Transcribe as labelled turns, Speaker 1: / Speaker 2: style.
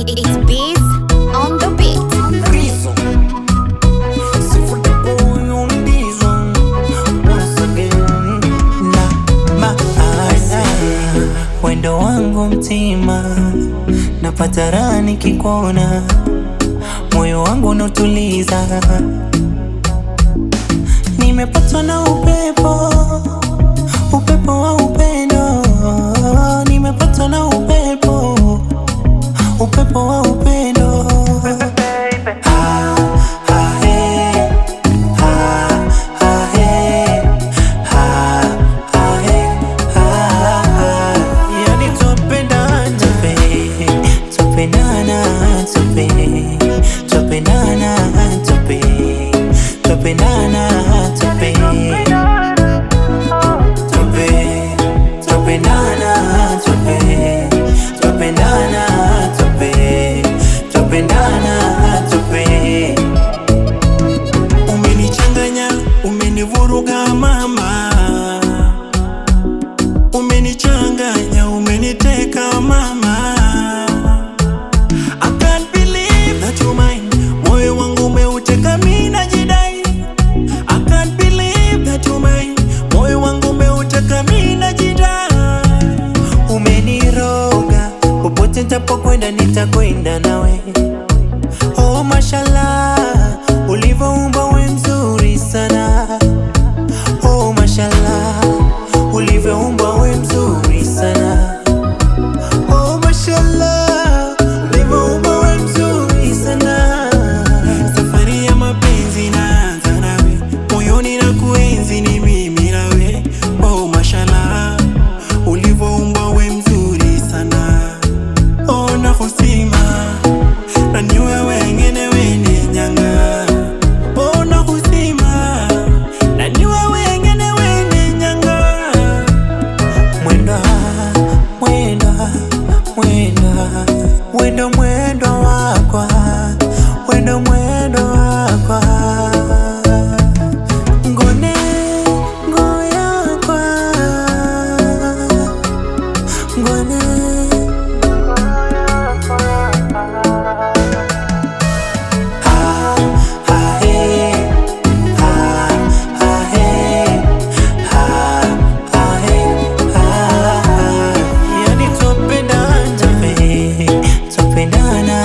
Speaker 1: It's Biz on the beat.
Speaker 2: Reason. So for the boy on this one, once again. Na maana wendo wangu mtima, napata raha nikikuona, moyo wangu unatuliza. Nimepatwa na upepo, upepo wa upendo. Nimepatwa na upepo, upepo wa upendo. Yani tupendana, tupendana, tupendana, tupendana, umenichanganya, umenivuruga mama, umenichanganya, umeniteka mama. I can't believe that you mine, moyo wangu umeuteka mimi najidai. I can't believe that you mine, moyo wangu umeuteka mimi najidai. Umeniroga, popote nitapokwenda nitakwenda nawe. Oh mashallah, ulivyoumba we mzuri sana. Oh mashallah, ulivyoumba we mzuri sana. Oh mashallah, ulivyoumba we mzuri sana. Safari ya mapenzi inaanza nawe, moyoni na kuenzi ni mimi nawe. Oh mashallah, ulivyoumba we mzuri sana. Oh nakusima, na ni wewe ngene wene nyanga. Oh nakusima, na ni wewe ngene wene nyanga. Mwendo, mwendo, mwendo, mwendo, mwendo wakwa, mwendo, mwendo wakwa. Ngone, ngoyakwa, ngone. Yani tupendana,